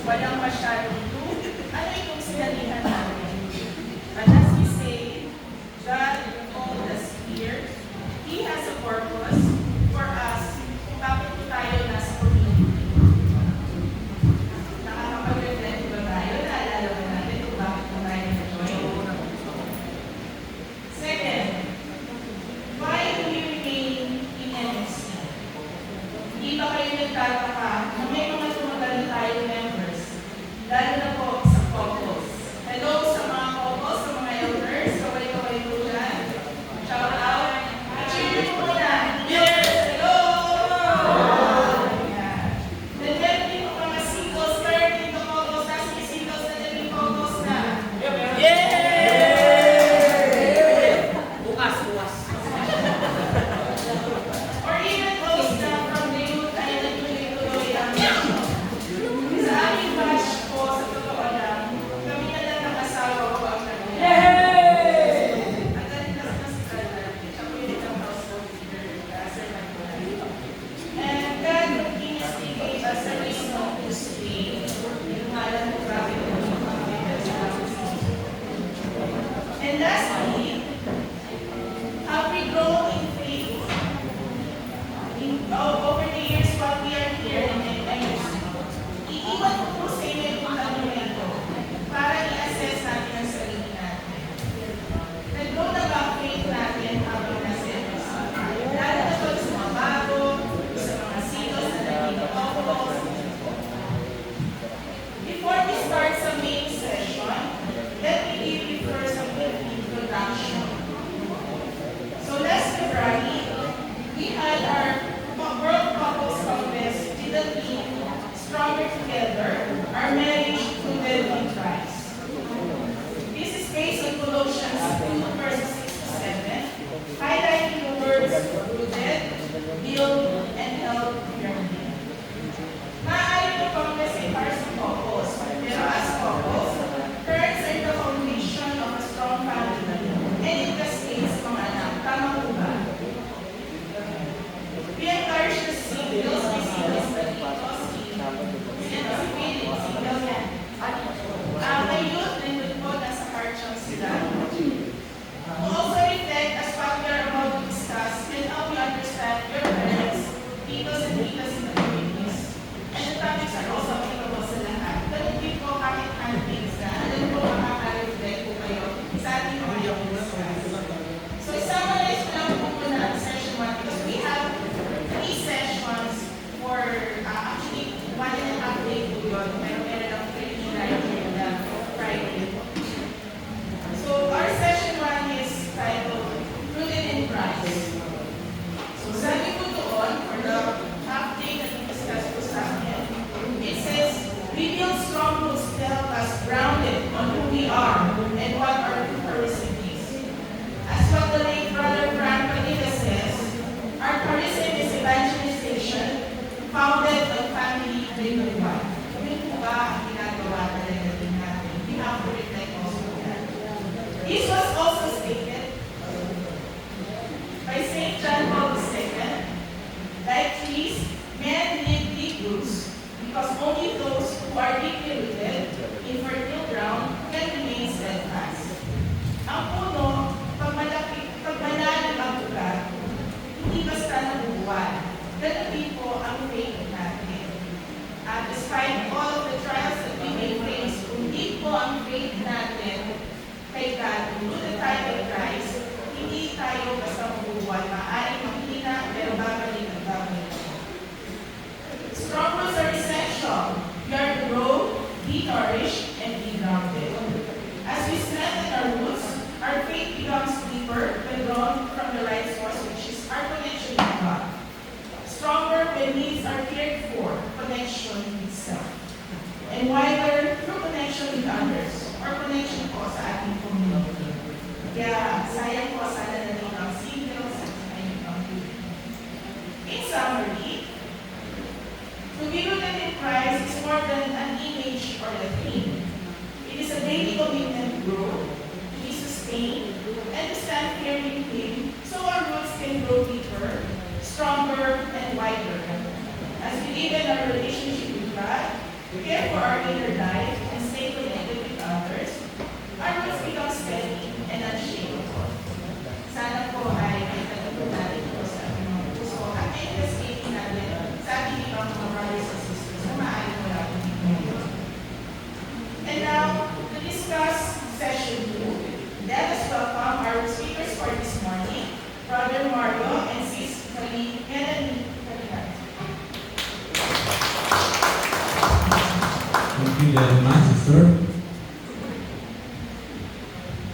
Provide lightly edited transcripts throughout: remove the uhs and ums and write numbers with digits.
Walang masyadong do. Ano yung sinalihan natin? But as we say, God owned us here. He has a purpose for us. Bakit po tayo nasa community? Nakakapag-reflect ba tayo? Naalala ba natin kung bakit po tayo na-join? Second, why do we remain in NSC? Hindi ba kayo nagtataka na may mga tumagaling tayo members? Lalo na po sa couples. Hello sa mga couples, sa mga elders, kaway-kaway po dyan. Shout out. Cheer mo muna. Yes! Hello! Ayan. Then meron din po mga singles, currently the couples, tapos may singles na din yung couples na. Bukas. Or even those na from the youth ay nagtuloy-tuloy ang sa aming batch po, sa totoo lang, kami na lang nakasawa ko ang Ang galing na sa Strada, siya po yung isang household leader, Sir Michael. And God continuously gave us a reason to stay. Yung ngalan po grabe ko yung pagkakita sa And lastly, have we grown in faith? Over the years while we are here in NIUC, iiwan ko po sa inyo yung tanong na ito para i-assess natin ang sarili natin. Nag-grow na ba ang faith natin habang nasa NIUC? Lalo na po sa mga bago, sa mga singles na naging couples. Before we start sa main session, let me give you first a quick introduction. So last February, we had our World Couples Congress with the theme Stronger Together, Our Marriage Rooted in Christ. This is based on Colossians 2 verses 6 to 7, highlighting the words rooted, build, and held firmly. Maaari ng Congress ay para sa couples, pero as couples, parents are the foundation of a strong family, and it cascades sa mga anak. Tama po ba? We encourage the singles, may singles na dito, si Philip, single yan. May youth na yun po, nasa Harchang sila. To also reflect as what we are about to discuss and how we understand your parents, titos and titas in the communities. And the topics are also applicable sa lahat. Ganun din po kahit handings na, alam po makaka-reflect po kayo sa ating mga yung discuss. So, summarize ko lang po muna ang session 1 because we have 3 sessions for actually 1.5 day po yun. Pero meron lang training na yun na Friday. So our session 1 is titled Rooted in Christ. So sabi ko doon, for the half day na discuss ko sa akin, it says, we build strong roots to help us grounded on who we are and what our charism is. As what the late Brother Frank Padilla says, our charism is evangelization founded on family driven one. Yun po ba ang ginagawa talaga din natin? We have to reflect also on that. This was also stated by St. John Paul II, like trees, men need deep roots because only those who are deeply rooted in fertile ground can remain steadfast. Ang puno, pag malalim ang ugat, hindi basta nabubuhay. Ganun din po ang faith natin. Despite all of the trials that we may face, kung hindi po ang faith natin kay God, kung rooted tayo kay Christ, hindi tayo basta mabubuhay. Maaaring mahina, pero babalik at babalik. Strong roots are essential. We are to grow, be nourished, and be grounded. As we strengthen our roots, our faith becomes deeper when drawn from the right source, which is our connection with God. Stronger when needs are cared for, connection with self. And wider through connection with others, or connection po sa ating community. Kaya sayang po sana na din ang singles at ayun ang in summary, to be rooted in Christ is more than an image or a theme. It is a daily commitment to grow, to be sustained, and to stand firmly in Him so our roots can grow deeper, stronger, and wider. As we deepen our relationship with God, care for our inner life, and stay connected with others, our roots become steady and unshakable. Sana po ay may natutunan natin po sa ating mga puso at investigating natin sa ating ibang mga brothers and sisters na maaaring wala po dito. And now, to discuss session 2, let us welcome our speakers for this morning, Brother Mario and Sis Melanie Kalihan. Thank you very much, sister.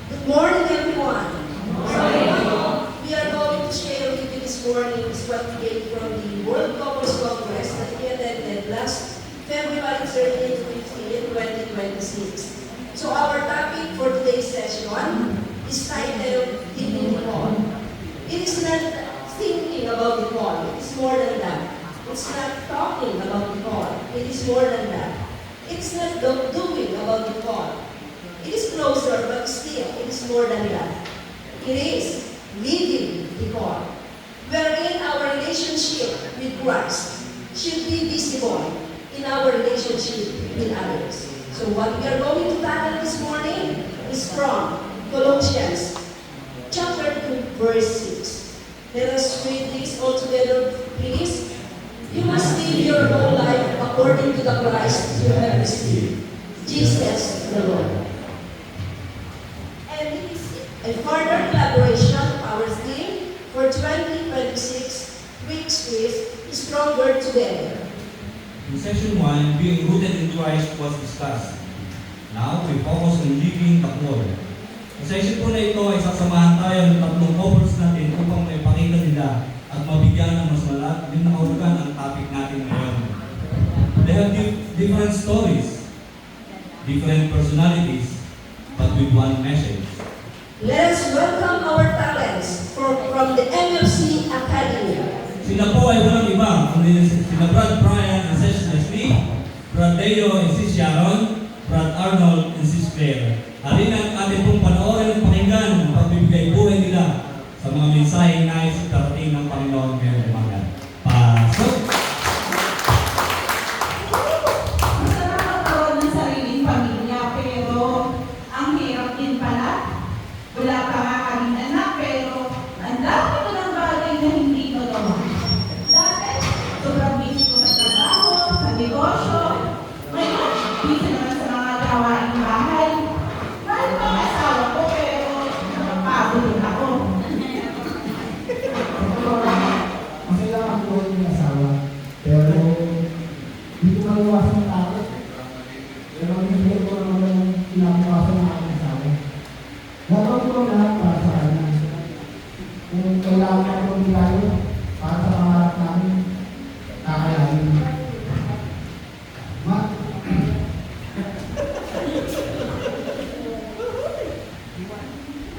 Good morning, everyone. We are going to share with you this morning is what we get from the World Couples Congress that we attended last February 13 to 15, 2026. So our topic for today's session is titled Giving the Call. It is not thinking about the call, it is more than that. It's not talking about the call, it is more than that. It's not doing about the call. It is closer, but still, it is more than that. It is living the call, wherein our relationship with Christ should be visible in our relationship with others. So what we are going to tackle this morning is from Colossians chapter 2, verse 6. Let us read this all together, please. You must live your whole life according to the Christ you have received, Jesus the Lord. And it is a further collaboration of our theme for 2026, which is Stronger Together. In session 1, being rooted in Christ was discussed. Now, we focus on living the call. Sa session po na ito ay sasamahan tayo ng tatlong couples natin upang maipakita nila at mabigyan ng mas malalim na kahulugan ang topic natin ngayon. They have different stories, different personalities, but with one message. Let us welcome our talents from the MFC Academy. Sila po ay walang iba, kundi sila Brad Brian and Sis Leslie, Brad Deo and Sis Sharon, Brad Arnold and Sis Claire. Halina't atin pong panoorin at pakinggan ang pagbibigay buhay nila sa mga mensaheng nais darating ng Panginoon ngayong umaga. Pasok! Masarap magkaroon ng sariling pamilya, pero ang hirap din pala. Wala pa nga kaming anak, pero ang dami ko ng bagay na hindi ko gawa. Dati, sobrang busy ko sa trabaho, sa negosyo. Ngayon, busy naman sa mga gawaing bahay. Mahal ko ang asawa ko, pero napapagod din ako. Kailangan ko yung asawa, pero hindi ko maiwasan ng takot. Pero hindi ko naman pinapawasan ng aking asawa. Gagawin ko lahat para sa kanya. Kung kailangan ko hindi tayo, para sa pangarap namin, kakayanin.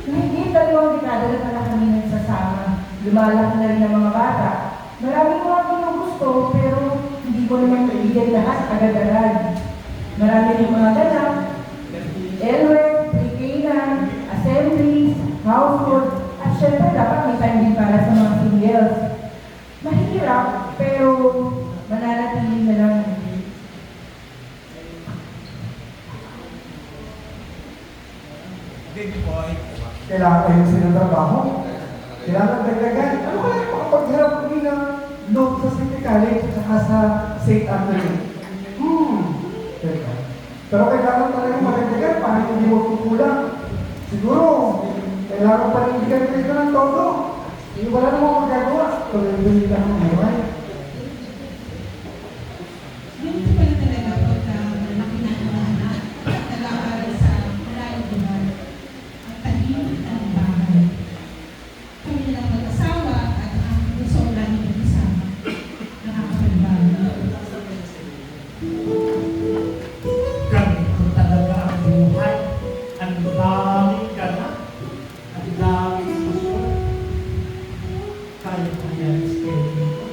Mahigit 2 dekada na pala kami nagsasama. Lumalaki na rin ang mga bata. Marami ko ang ginugusto, pero hindi ko naman maibigay lahat agad-agad. Marami rin mga ganap, elwer, pre-K9, assemblies, household, at syempre dapat may time din para sa mga singles. Mahirap, pero mananatili na lang. Kailangan ayusin ang trabaho. Kailangan dagdagan. Ano kaya makapagharap kami ng load sa City College at saka sa St. Anthony? Teka. Pero kailangan talaga madagdagan para hindi mo kukulang. Siguro, kailangan panindigan ko ito ng todo. Hindi wala namang magagawa. Tuloy-tuloy lang ang buhay. Ganito pala talaga pagka malaki na ang mga anak at nag-aaral sa malayong lugar. Ang tahimik ng bahay. Kami na lang mag-asawa at ang gusto namin mag-isama. Nakakapagbago. Ganito talaga ang buhay. Ang daming ganap. Ang daming gusto. Kaya ko yan, schedule ko.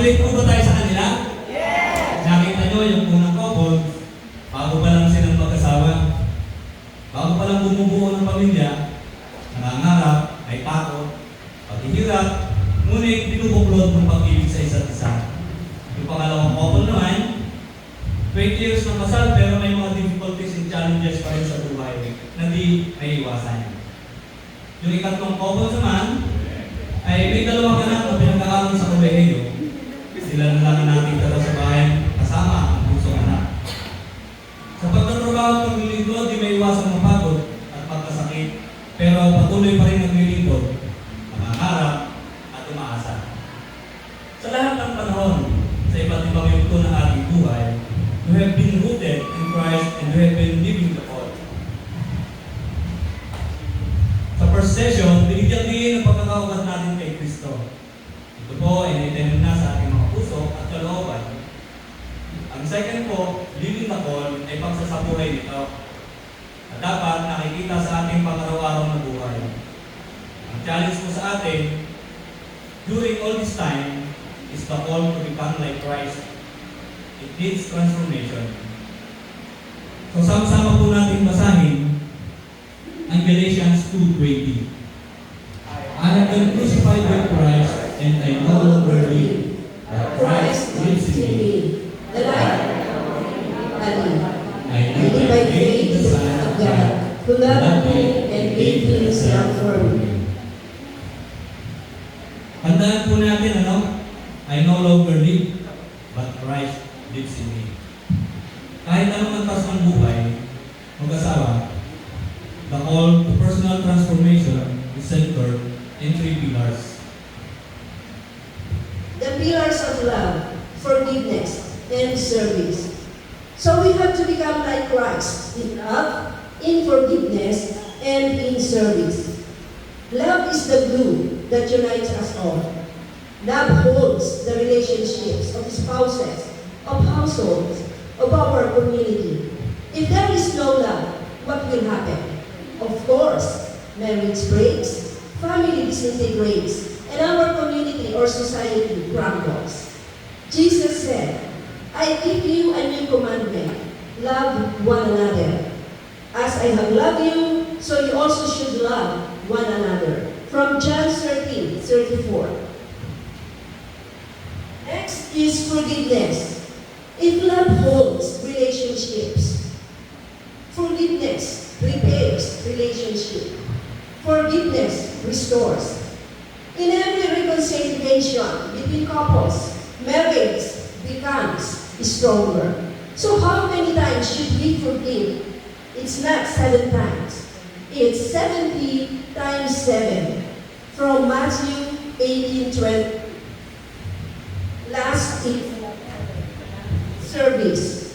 Mag-relate po ba tayo sa kanila? Yes! Nakita nyo yung unang couple, bago pa lang silang mag-asawa, bago pa lang bumubuo ng pamilya, nangangarap, may takot, paghihirap, ngunit binubuklod ng pag-ibig sa isa't isa. Yung pangalawang couple naman, 20 years ng kasal pero may mga difficulties and challenges pa rin sa buhay na di may iwasan. Yung ikatlong couple naman, ay may dalawang anak na pinag-aaral sa kolehiyo. Sila na lang nakikita sa bahay kasama ang puso anak. Sa pagtatrabaho at paglilingkod, di may iwasang mapagod at pagkasakit, pero patuloy pa rin naglilingkod, nangangarap at umaasa. Sa lahat ng panahon, sa iba't ibang yugto ng ating buhay, we have been rooted in Christ and we have been living the call. Sa first session, binigyan din ang pagkakaugat natin kay Kristo. Ito po ay naitanim na sa ating mga puso at kalooban. Ang second po, living the call, ay pagsasabuhay nito. At dapat nakikita sa ating pang-araw-araw na buhay. Ang challenge po sa atin, during all this time, is the call to become like Christ. It needs transformation. So sama-sama po natin basahin ang Galatians 2:20. I have been crucified with Christ, and I no longer live, but Christ lives in me. The life I I live by faith in the Son of God, who loved me and gave himself for me. Tandaan po natin, I no longer live, but Christ lives in me. Kahit anong antas ng buhay, mag-asawa, the call to personal transformation is centered in 3 pillars. The pillars of love, forgiveness, and service. So we have to become like Christ in love, in forgiveness, and in service. Love is the glue that unites us all. Love holds the relationships of spouses, of households, of our community. If there is no love, what will happen? Of course, marriage breaks, family disintegrates, and our community or society crumbles. Jesus said, I give you a new commandment, love one another. As I have loved you, so you also should love one another. From John 13:34. Next is forgiveness. If love holds relationships, forgiveness repairs relationship. Forgiveness restores. In every reconciliation between couples, marriage becomes stronger. So how many times should we forgive? It's not 7 times. It's 70 times 7. From Matthew 18:20. Last service.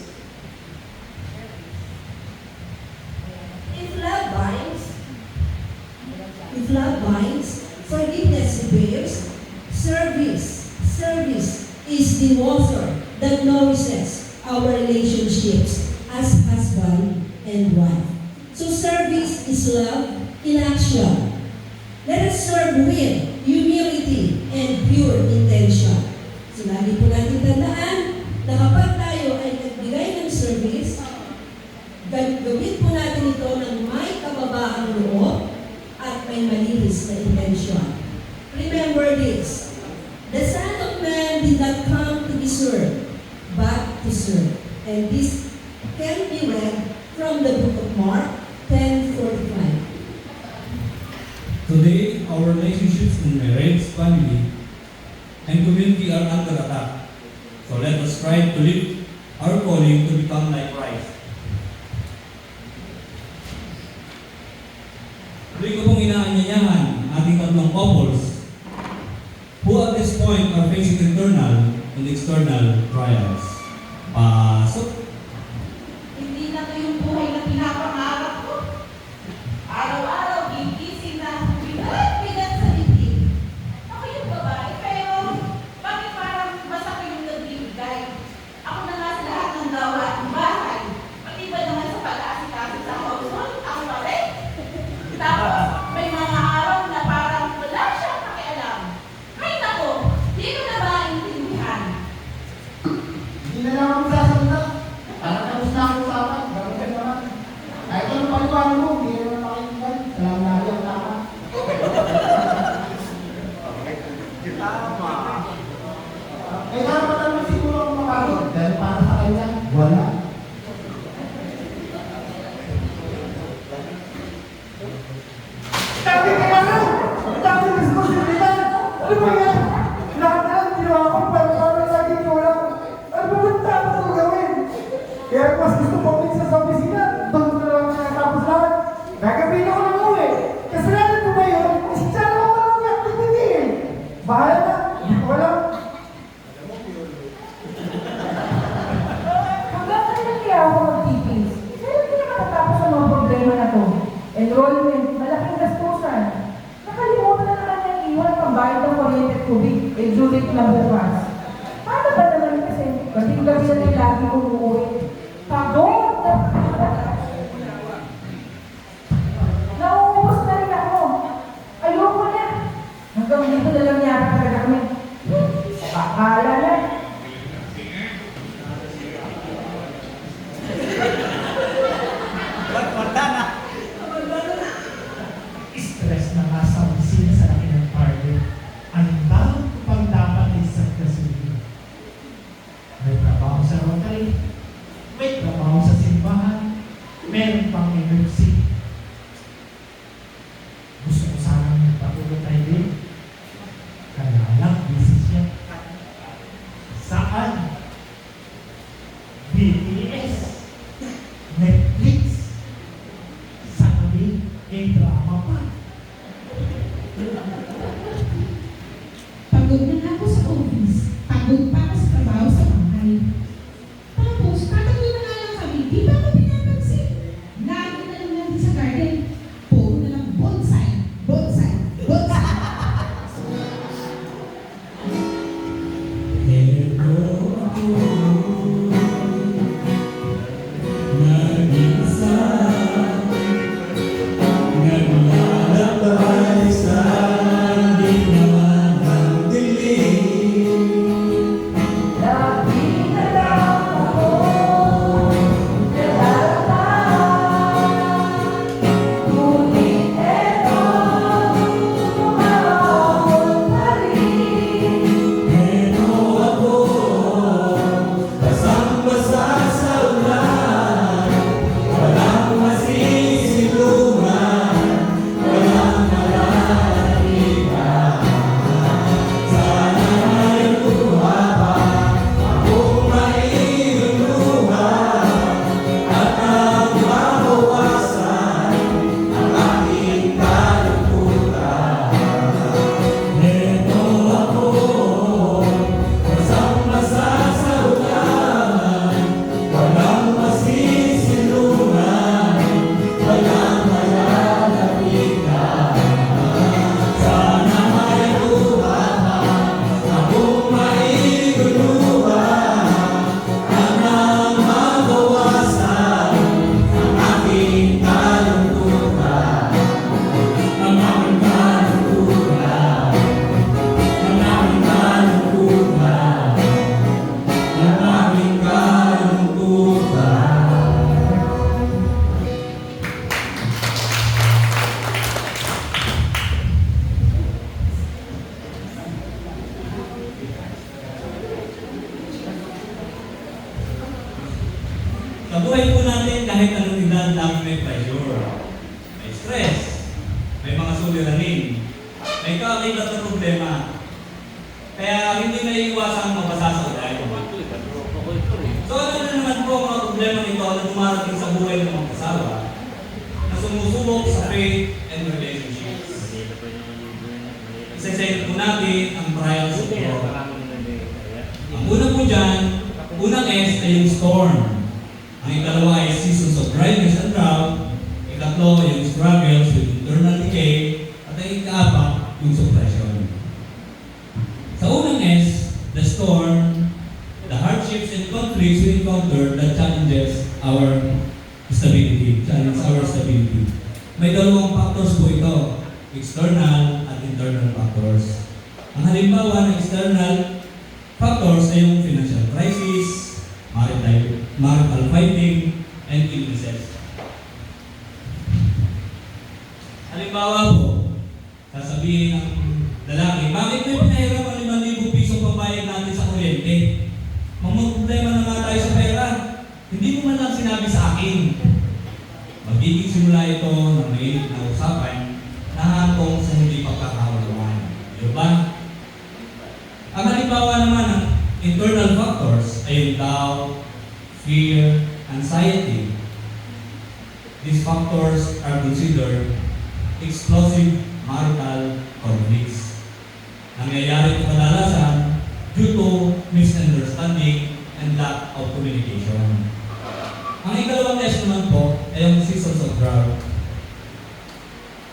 If love binds, forgiveness repairs, service is the water that nourishes our relationships as husband and wife. So service is love in action. Let us serve with humility and pure intention. So lagi po natin tandaan na kapag tayo ay nagbigay ng service, gawin po natin ito ng may kababaang loob at may malinis na intensyon. Remember this, the Son of Man did not come to be served, but to serve. And this can be read from the book of Mark 10:45. Today, our relationships in marriage, family, and community are under attack. So let us strive to live our calling to become like Christ. Tuloy ko pong inaanyayahan ating tatlong couples who at this point are facing internal and external trials. Pasok! Hindi na to yung buhay na pinapangarap ko. Araw-araw, gigising na bigat sa dibdib. Ako yung babae, pero bakit parang basta ko yung nagbibigay? Ako na nga sa lahat ng gawa ng bahay. Pati ba naman sa pag-aasikaso sa household, ako pa rin. Tapos, may mga araw na parang wala siyang pakialam. Ay nako, di ko na maintindihan. Kailangan pa naman siguro ang makakot. Dahil para sa kanya, wala. Dami kaya lang! Ang dami responsibilidad! Ano ba yan? Lahat na lang ginawa ko para parang laging wala. Ano ba ba't dapat ko gawin? Kaya mas gusto ko minsan sa opisina, doon ko na lang sinatapos lahat. Gagawin ako ng uwi. Kasalanan ko ba yun? Kasi sana ako walang activity eh. Bahala na. Hindi ko alam. Hanggang kailan kaya ako mag-tipis? Kailan kaya matatapos ang mga problema na to? Enrollment, malaking gastusan. Nakalimutan na naman niyang iwan ang pambayad ng kuryente at tubig. Due date na bukas. Paano ba naman kasi? Gabi-gabi na tayo lagi kong uuwi. Pagod! Nauubos na rin ako. Ayoko na. Hanggang dito na lang yata talaga kami. Pakala na. Stress na nga sa opisina sa laki ng target. Ang dami ko pang dapat isagkasuhin. May trabaho sa Rotary, may trabaho sa simbahan, meron pang emergency. Gusto ko sanang magpatulog tayo din. Kaya lang, busy siya. Saan? BTS, Netflix, sabi, drama pa. Pagod na nga ako sa office. Pagod pa ako sa trabaho sa bahay. Tapos, tatagay na nga lang kami. Di ba ako pinapansin? Lagi na lang natin sa garden. Puro na lang bonsai, bonsai, bonsai. Naglalakbay sa dilawan ng dilim. Lagi na lang ako naglalakad. Ngunit eto, umahon pa rin. Pero ako, basang-basa sa ulan, walang masisilungan, walang malaligan. Sana may kuha pa akong mailuluhan at ang mabawasan ang aking kalungkutan. Neto ako, basang-basa sa ulan, walang masisilungan, walang malalapitan. Sana may kuha pa akong mailuluhan at ang mabawasan ang aking kalungkutan. Ang aking kalungkutan. Ang aking kalungkutan. Ang aking kalungkutan. Sa buhay po natin, kahit anong edad lang may pressure, may stress, may mga suliranin, may kakakibat na problema. Kaya hindi naiiwasang mabasa sa ulan. So ano na naman po ang mga problema nito na dumarating sa buhay ng mga kasawa na sumusubok sa faith and relationships. Isa-isa po natin ang trials of God. Ang una po dyan, unang S ay yung storm. Ang ikalawa ay seasons of dryness and drought. Ikatlo ay yung struggles with internal decay. At ang ikaapat, yung suppression. Sa unang S, the storm, the hardships and conflicts we encounter that challenges our stability. May dalawang factors po ito, external at internal factors. Ang halimbawa ng external factors ay yung financial crisis, marital fighting, and illnesses. Halimbawa po, sasabihin ng lalaki, bakit may pinahirap ang 5,000 pisong pambayad natin sa kuryente? halimbawa naman ng internal factors ay yung doubt, fear, anxiety. These factors are considered explosive marital conflicts. Nangyayari ito kadalasan due to misunderstanding and lack of communication. Ang ikalawang test naman po ay yung seasons of drought.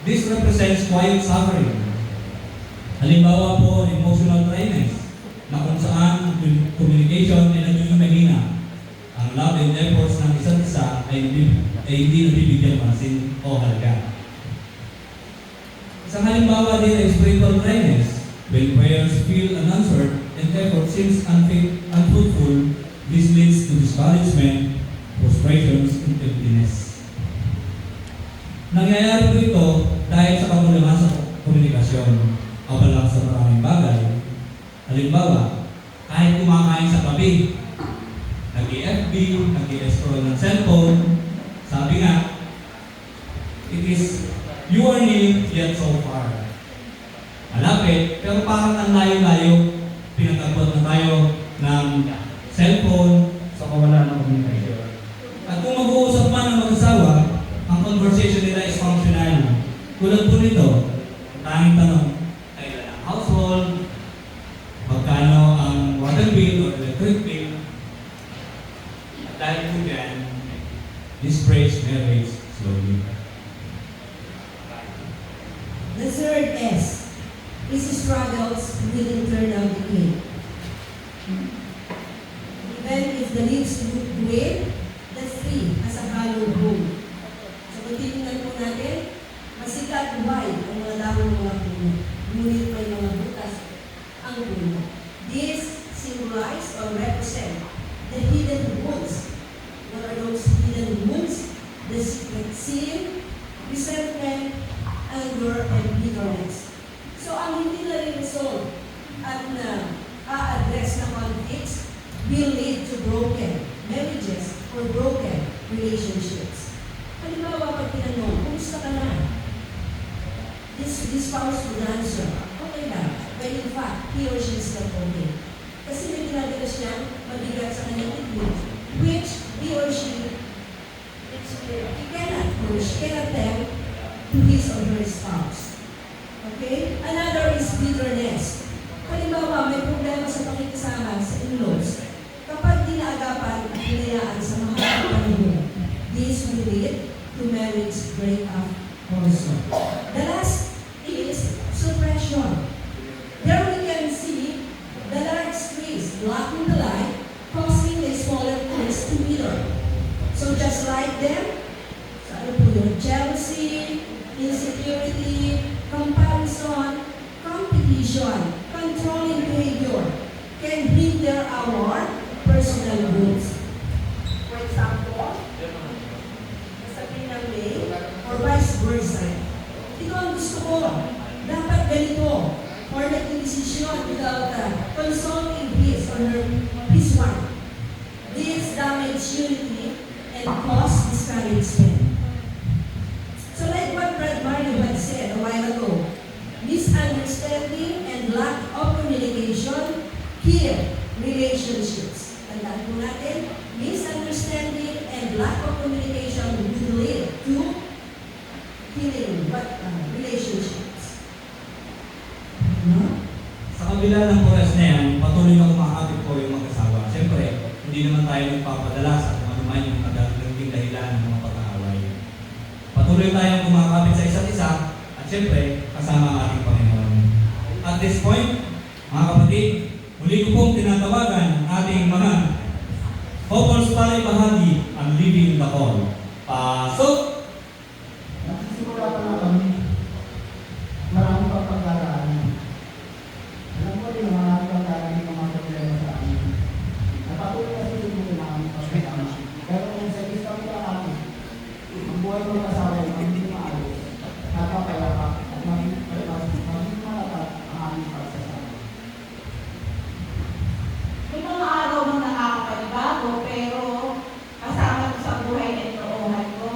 This represents quiet suffering. Halimbawa po, emotional dryness, na kung saan ang communication ay nagiging mahina. Ang love and efforts ng isa't isa ay hindi nabibigyan pansin o halaga. Isang halimbawa din ay spiritual dryness. When prayers feel unanswered and effort seems unfruitful, this leads to discouragement, frustrations, and emptiness. Nangyayari po ito dahil sa kakulangan sa komunikasyon, kabalang sa maraming bagay. Halimbawa, kahit kumakain sa tabi, nag-FB, nag-scroll ng cellphone, sabi nga, it is you are near yet so far. Malapit, pero parang ang layo-layo, pinag-abot na tayo ng cellphone sa kawalan ng komunikasyon. At kung mag-uusap man ng mag-asawa, ang conversation nila is functional. Tulad po nito, tanging tanong, kailan ang household, magkano ang water bill or electric bill. At dahil po dyan, this breaks marriage slowly. The third S is struggles with internal decay. Even if the leaves look great, the tree has a hollow bone. So kung titingnan po natin, masikat wide ang mga dahon ng mga puno. Ngunit may mga butas ang puno. This symbolize or represent the hidden wounds. What are those hidden wounds? The secret sin, resentment, anger, and bitterness. So ang hindi na rin-resolve at na-address na conflicts will lead to broken marriages or broken relationships. Halimbawa, pag tinanong, kumusta ka na? This spouse would answer, okay lang, but in fact, he or she is not okay. Kasi may ginagawa siyang mabigat sa kanyang ignorance, which he or she cannot push, cannot tell to his or her spouse. Okay? Another is bitterness. Halimbawa, may problema sa pakikisama sa in-laws. Kapag dinaagapan at hinayaan sa mahabang panahon, this will lead to marriage breakup also. The last is suppression. There we can see the large trees blocking the light, causing the smaller trees to wither. So just like them, sa ano po yun, jealousy, insecurity, comparison, competition, controlling behavior can hinder our personal goals. For example, sabihin ng may, or vice versa. Ito ang gusto ko, dapat ganito, or nag-decision without consulting his or his wife. This damage unity and cause discouragement. So like what Brad Mario had said a while ago, misunderstanding and lack of communication kill relationships. Tandaan po natin, misunderstanding and lack of communication will lead to killing relationships. No? Sa kabila ng oras na yan, patuloy na kumakapit po yung mag-asawa. Siyempre, hindi naman tayo nagpapadala sa kung ano man yung naging dahilan ng mga pag-aaway. Patuloy tayong kumakapit sa isa't isa at siyempre, kasama ang ating Panginoon. At this point, mga kapatid, muli ko pong tinatawagan ang ating mga couples palay bahagi ang living the call. Pasok! Nagsisimula pa na kami. Marami pang pagdaraanan. Alam mo rin, marami pang darating mga problema sa amin. Napatuloy kasi yung mga namin pagkakama. Pero kung sa isa kami kami, ang buhay ko ng asawa ay hindi maayos, napapayapa at maging malapat ang aming pagsasama. May mga araw nang nakakapanibago, pero kasama ko sa buhay na inuuhan ko.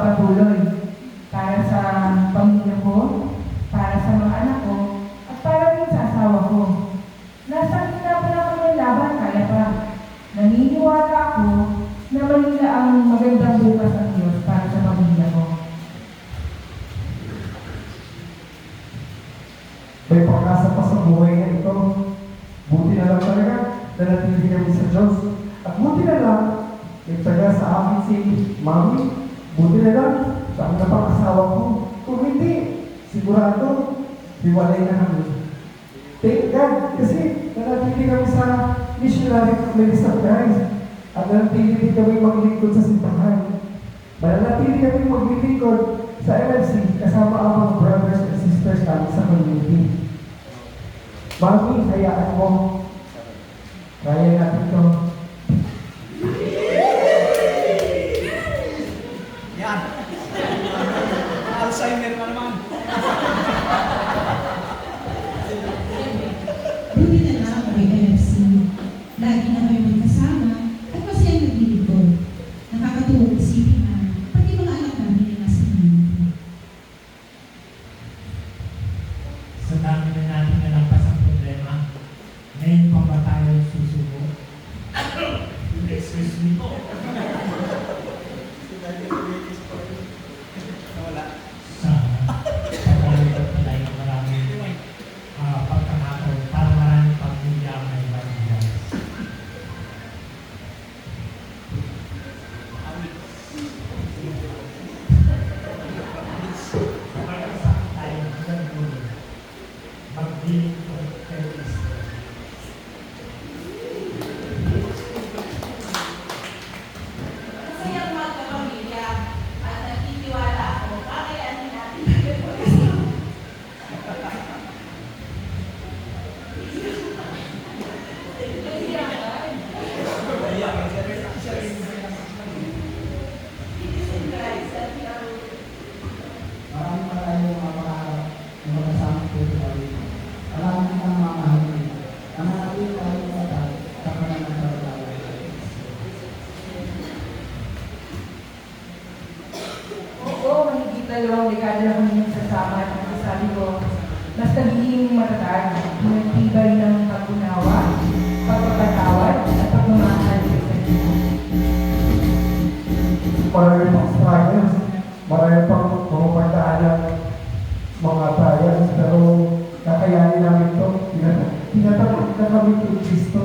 magpapatuloy para sa pamilya ko, para sa mga anak ko, at para rin sa asawa ko. Nasa gitna pa lang kami ng laban, kaya pa. Naniniwala ako na Manila ang magandang bukas ng Diyos para sa pamilya ko. May pag-asa pa sa buhay na ito. Buti na lang talaga na natili kami sa Diyos. At buti na lang, may taga sa akin si Mami. Buti na lang, sa akin na pang-asawa ko. Kung hindi, sigurado, hiwalay na kami. Thank God, kasi nanatili kami sa missionary Families of Christ. At nanatili kami maglingkod sa simbahan. Mananatili kami maglingkod sa LFC kasama ang mga brothers and sisters namin sa community. Mami, hayaan mo. Kaya natin to. Yan. Alzheimer pa naman. Buti na lang may LFC. Lagi na kayo magkasama at masaya naglilingkod. Nakakatuwag isipin na pati mga anak namin ay nasa community. Sa dami na natin nalampas ang problema, ngayon pa ba tayo susuko? Excuse me po. Sa pagkakalitan na tayo ng maraming pagkakataon para maraming pamilya ang may barangay. Magkasama tayo hanggang dulo. Magdiling ko kay Kristo. Masayang magkapamilya at nagtitiwala ako kakayanin natin Maraming mga kasama ko dito. Alam mo ang mga mahal. Ang ating kalimutan sa pananampalataya. Oo, mahigit na 2 dekada na kami nagsasama at masasabi ko, mas nagiging matatag, pinagtibay ng pag-unawa, pagpapatawad, at pagmamahal sa isa't isa. Marami pang struggles. Marami pang pumapagdaan ng mga trials. Pero kakayanin namin ito. Tinatapos na kami kay Kristo.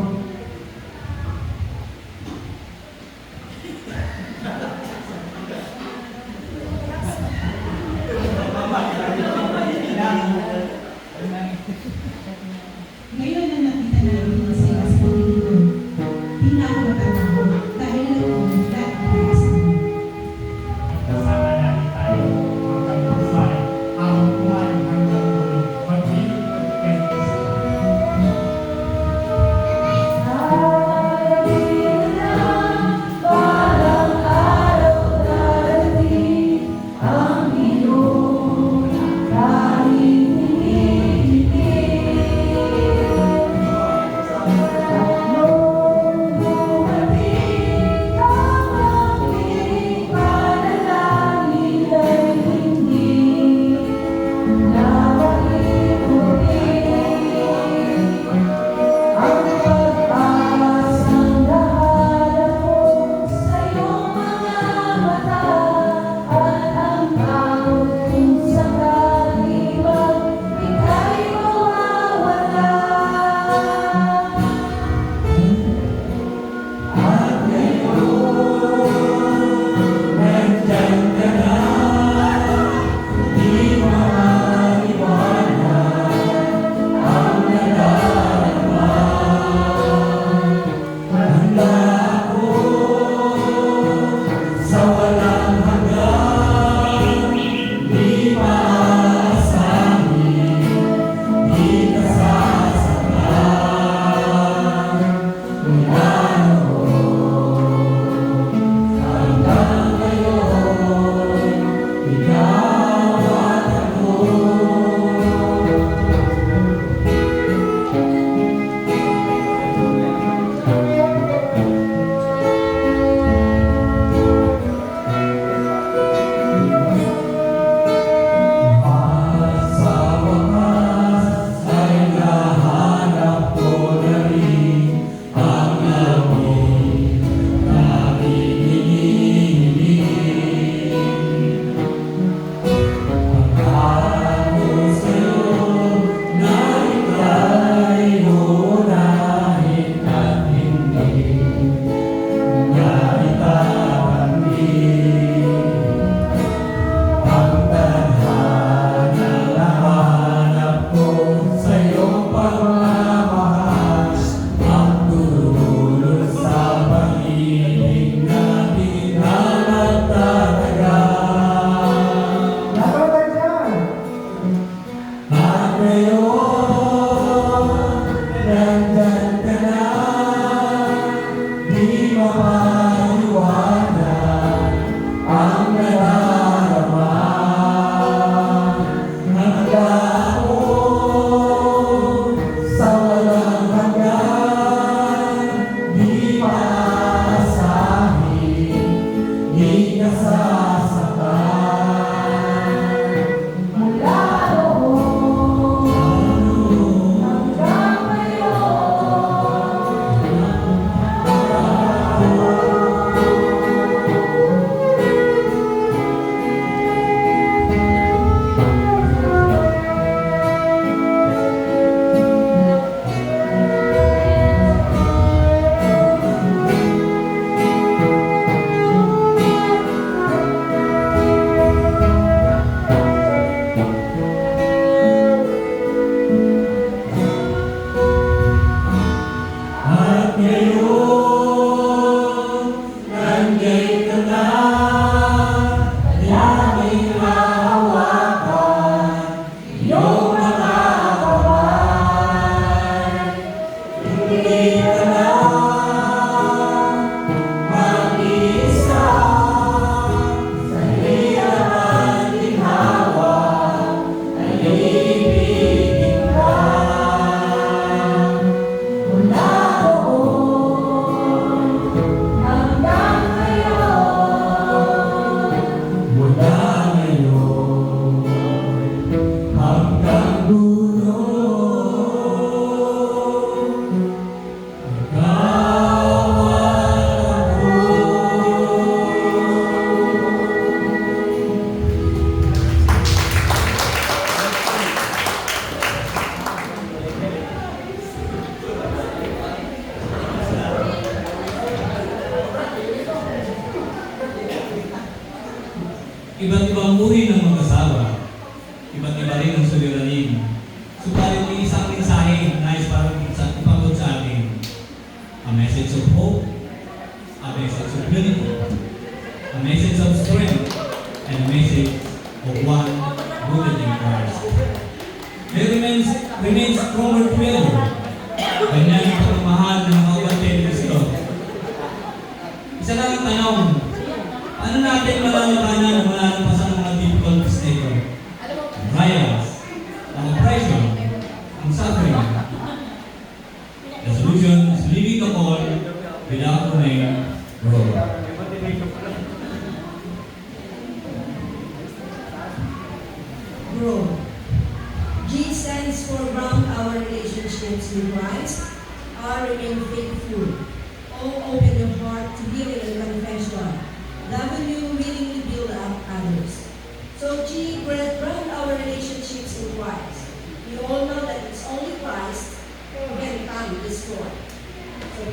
Ngayon na nakita namin ang sila sa Panginoon. Di na ako natatakot dahil alam ko lahat ang kasama. Kasama namin tayo hanggang buhay, ang buhay hanggang dulo. Magdiling ko kay Kristo. Iba't ibang uri ng mag-asawa, iba't iba rin ang suliranin. Subalit may isang mensahe na nais para ipagod sa atin. A message of hope, a message of unity, a message of strength, and a message of one rooted in Christ. There remains stronger together. Ganyan ang pagmamahal ng kauban kay Kristo. Isa lang ang tanong, paano natin malalabanan ang malalampasan ng mga difficulties na ito? Trials, ang oppression, ang suffering. The solution is living the call without remain wrong. Grow. G stands for ground our relationships with Christ. R, remain faithful. O, open your heart to healing and confession. W, willingly build up others. So G, ground our relationships in Christ. We all know that it's only Christ who can come this forth. So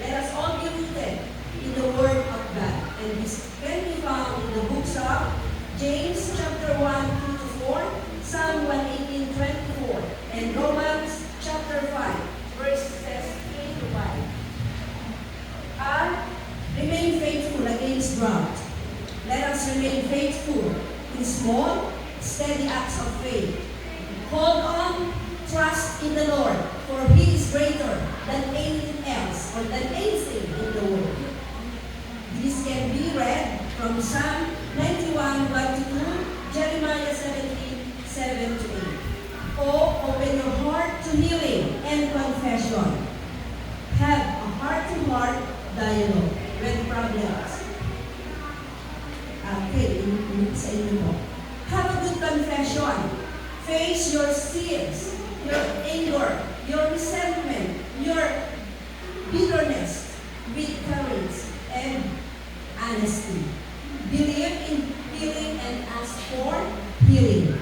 let us all be rooted in the Word of God. And this can be found in the books of James chapter 1, 2 to 4, Psalm 118, 24, and Romans chapter 5, verses 3 to 5. Remain faithful against drought. Let us remain faithful in small, steady acts of faith. Hold on, trust in the Lord, for He is greater than anything else or than anything in the world. This can be read from Psalm 91, 1 to 2, Jeremiah 17, 7 to 8. O, open your heart to healing and confession. Have a heart-to-heart dialogue when problems. Okay, sa inyo po. Have a good confession. Face your sins, your anger, your resentment, your bitterness with courage and honesty. Believe in healing and ask for healing.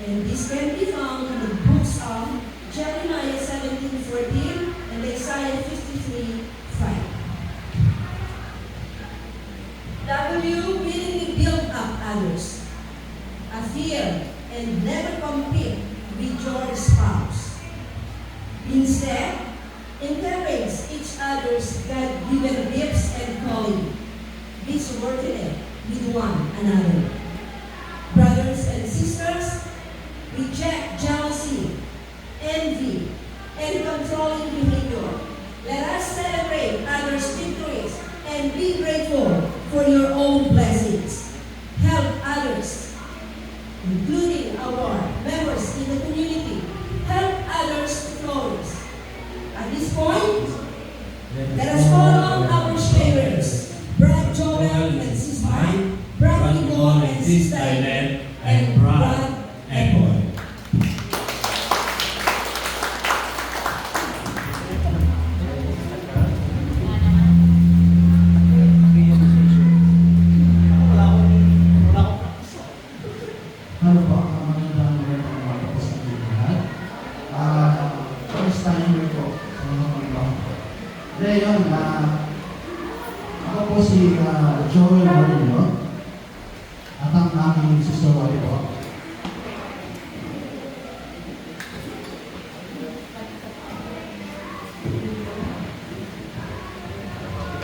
And this can be found in the books of Jeremiah 17:14 and Isaiah 53:5. W, willingly build up others. Adhere and never compete with your spouse. Instead, encourage each other's God-given gifts and calling. Be subordinate with one another. Brothers and sisters, reject jealousy, envy, and controlling behavior. Let us celebrate others' victories and be grateful for your own blessings. Help others, including our members in the community. Help others to flourish. At this point, let us call on our sharers, Brad Joel and Sis Mike, Brad Igor and Sis Thailand, and Brad Epoy. Ano po, magandang umaga po sa ating lahat. First timer po sa mga pagbawa. Ngayon, ako po si Joel Marillo at ang aming sister wife po.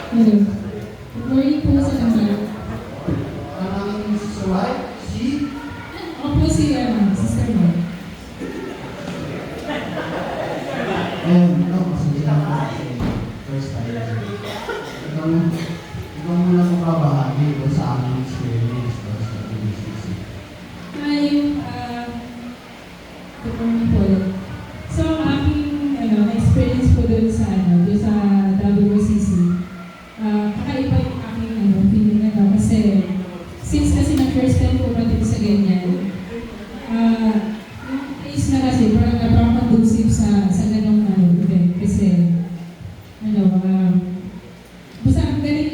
Hello. Good morning po sa lahat. Ang aming sister wife, si Ako po si Sister Mo. and pasensya na po si first timer. Ikaw muna po kabahagi po sa aming experience po sa PBCC. Hi, good morning po. So, ang aking experience po doon sa WCC, kakaiba yung aking feeling kasi since kasi na first time po natin sa ganyan, yung place na kasi parang conducive sa ganong event kasi basta ang galing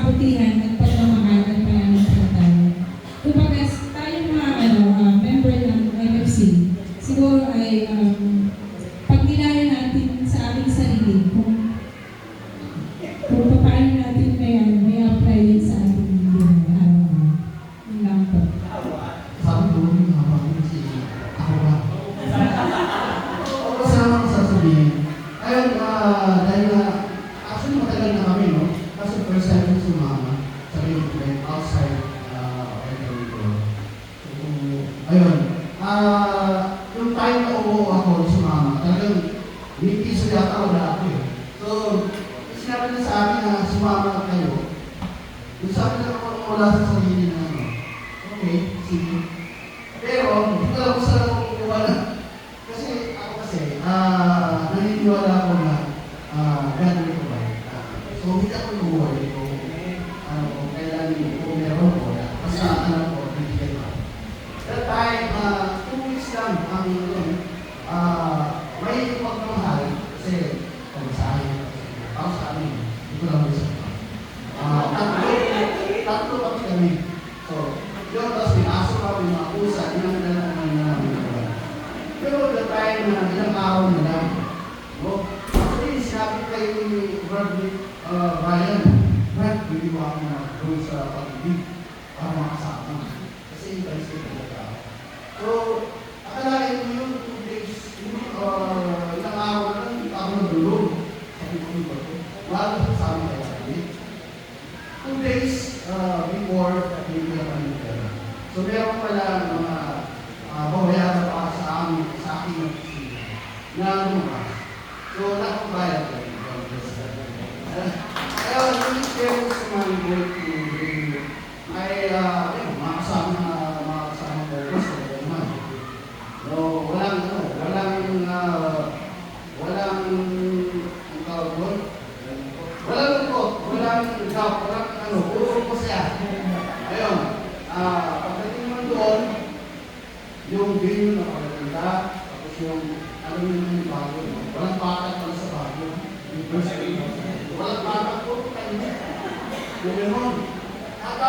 kabutihan at pagmamahal at pananampalataya. Kumbaga, tayong mga member ng MFC, siguro ay pag nilaya natin sa ating sarili kung paano natin may apply din sa ating buhay araw-araw. Yun lang po. Sabi ko, habang si ako ba? Kasama ko sasabihin. Ayun, dahil actually matagal na kami, no? Kasi first time ko sumama sa event outside ayun, yung time na umuo ako sumama, talagang nipiso yata wala ako eh. So, sinabi na sa akin na sumama kayo. Yung sabi na ako wala sa sarili na ano. Okay, sige. Pero, hindi ko alam kung saan ako kukuha na. Kasi, naniniwala ako na gano'n ko ba. So, hindi ako kukuha kung kailan kung meron ko. Basta, hindi kayo. That time, 2 weeks lang ang may pagmamahal kasi sa akin, ako sa amin, hindi ko lang isa. Tatlo kami. So, yun, tapos pinasok ako yung mga pusa, ilang naman. Pero the time na ilang araw na lang, actually, sinabi kay Brian, Brad, hindi mo ako na doon sa pag-ibig para makasama. Kasi iba-is ko talaga. So, akalain mo yung 2 days, ilang araw na lang, ako nagulong. Sabi ko ba ito? Wala sa kasama kaya sabi. 2 days before, hindi na kami pera. So, meron pala mga babayaran pa sa amin, sa akin ng pisina, na lumabas. So, nakapagbayad ko. Kaya, yung experience sa mga work ay, mga kasama ko, gusto ko naman. So, walang puro ko siya. Ayun, pagdating naman doon, yung venue na pagdatinda, tapos yung, yung bago, walang pakat pala sa bago. Walang pakat po, kanya. Yung gano'n. At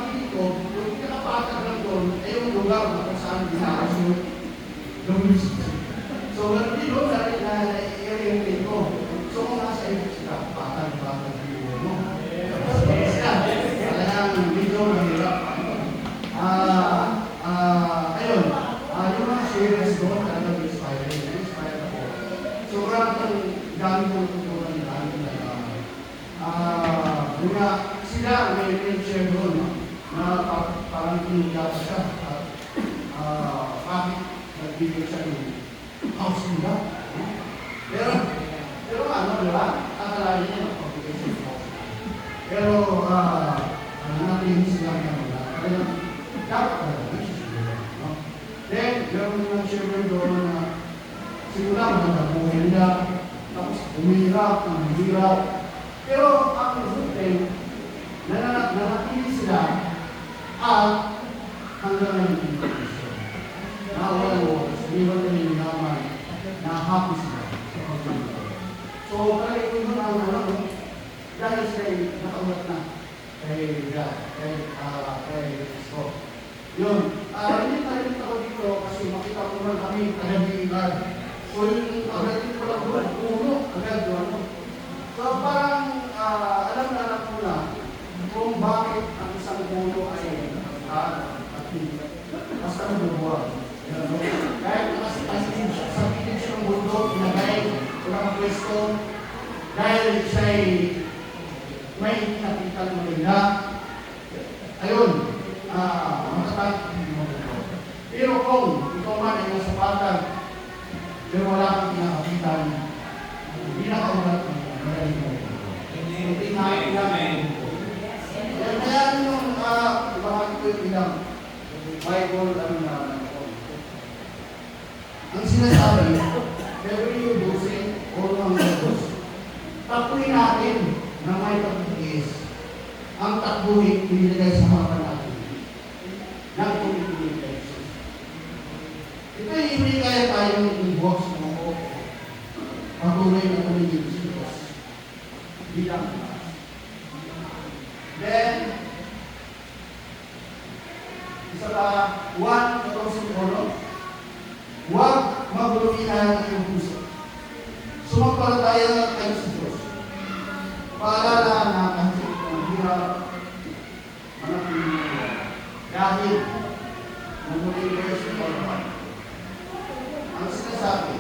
feeling ko, yung pinakapakat lang doon, ay yung lugar na kung saan ginagawa yung music. So, ganun din doon, dahil na-i-orientate ko. So, kung nasa ibig sila, pakat video mo. Talagang medyo mahirap. Ayun, yung mga series doon, talagang inspired ako. Sobrang dami kong tutunan nila. Sila, may share doon, na parang pinigyan siya. Bakit nagbigay siya yung house nila? Pero ano, diba? Akalain niya, nagbigay siya yung house. Pero, natin sila na wala. Kaya, dapat talaga, then, meron naman siyempre doon na simula magandang nila, tapos umihirap, nanghihirap. Pero, ang resulting, nanatili sila at hanggang ngayon yung condition. Nawala mo, sabihan nila yung naman na happy sila. So, kaya ito yung ang dahil sila nakaulat na kay God, kay Cristo. Yun, hindi tayo ako dito kasi makita ko naman kami tagabigan. So yung agad ko lang doon, puno, agad doon. So parang alam ko na kung bakit ang isang puno ay basta nabubuha. Kahit sa pilit siya ng mundo, inagay, walang pwesto, dahil siya'y may nakita ng maganda. Ayun, matatag. Pero kung ikaw man ay nasa patag, pero wala kang pinakapitan, hindi nakaulat ng magaling mo. Hindi nakailan mo. Kaya yung bakit ko yung ilang Bible, ang sinasabi, February 12, o mga Diyos, tapuin natin na may pagkikis ang takbuhin pinilagay sa harapan natin ng pumipili kay Jesus. Ito hindi kaya tayong i-box ng ako patuloy na tumigil sa Diyos bilang Then, isa pa, 1:14, huwag mabulukin ang iyong puso. Sumampalataya kayo sa Diyos. Paalala na kahit ang hirap, manatili dahil namuling kayo sa pagkakas. Ang sinasabi,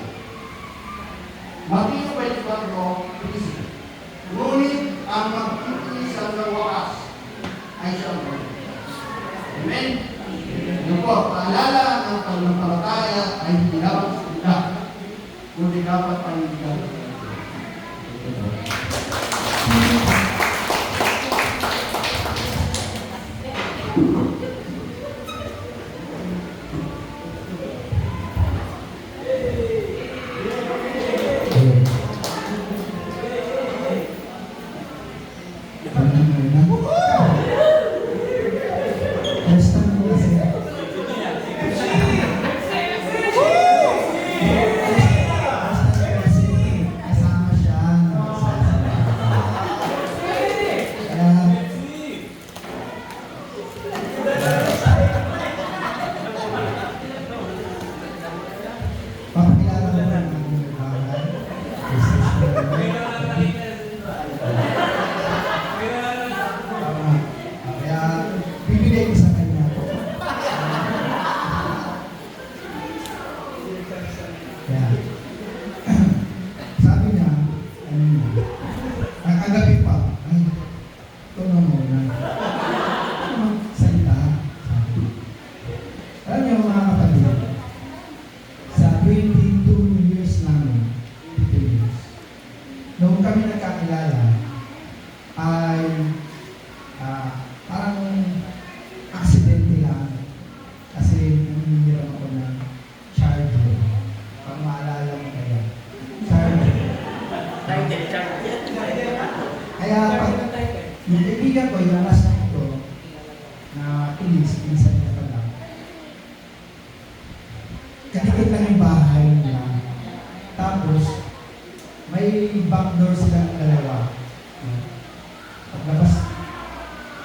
Matthew 24:15. Ngunit ang magtitiis sa wakas ay siyang Lord. Amen? Ano po, paalala ng pananampalataya ay hindi dapat sila, kundi dapat panindigan.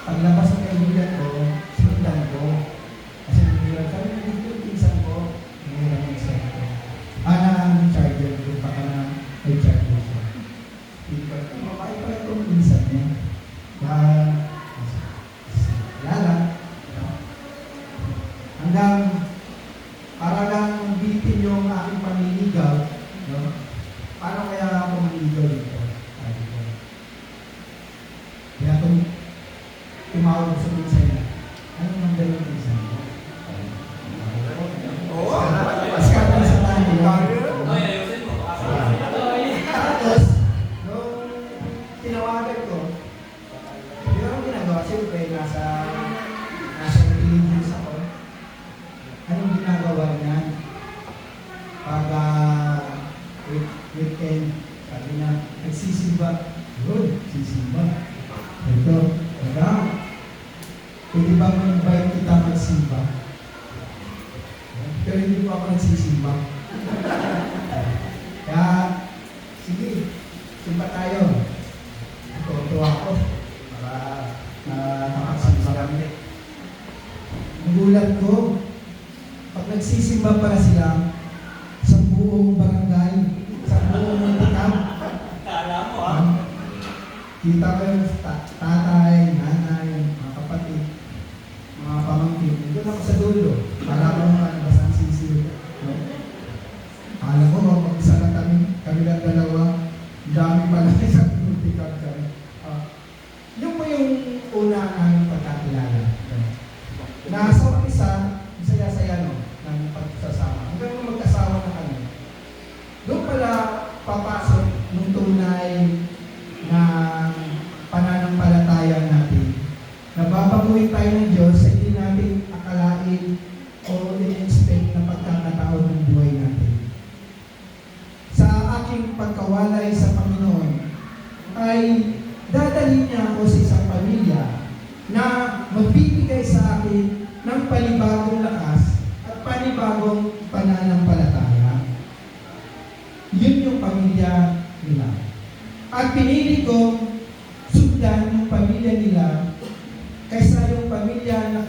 Paglabas ng kaibigan ko, sinundan ko. Kasi nangyayari kami, nandito yung pinsan ko, nangyayari ng isa ko. Ang charger ko, baka na may charger ko. Mabait pala itong pinsan niya. Lala. Hanggang para lang bitin yung aking panliligaw. No? Paano kaya ako manliligaw dito? Kaya kung tumawag sa pinsan niya, ano nang dalawang pinsan niya? Paskatan sa tayo. Tapos, nung tinawagan ko, yun ang ginagawa. Siyempre, nasa intelligence ako. Anong ginagawa niya? Pag weekend, sabi niya, nagsisimba. Yun, sisimba. Ito, hanggang, pwede ba mag-invite kita magsimba? Pero hindi po ako nagsisimba. Kaya, sige, simba tayo. Tuwa ako para makaksimba kami. Ang gulat ko, pag nagsisimba para sila, sa buong barangay, sa buong muntikam, kita ko yung tatay, nanay, mga kapatid, mga pamangkin. Doon ako sa dulo. Para ko ano basta ang sisiyo. No? Alam ko, mag-isa lang kami lang dalawa. Dami pala isang muntikam kami. Yun po yung una namin pagkakilala. Nasa isa, saya-saya no, ng pagsasama. Hanggang nung mag-asawa na kami. Doon pala papasok nung tunay na pananampalataya natin. Nababaguhin tayo ng Diyos sa hindi natin akalain o in-expect na pagkakataon ng buhay natin. Sa aking pagkawalay sa Panginoon, ay dadalhin niya ako sa isang pamilya na magbibigay sa akin ng panibagong lakas at panibagong pananampalataya. Yun yung pamilya nila. At pinili ko sundan ng pamilya nila pamilya na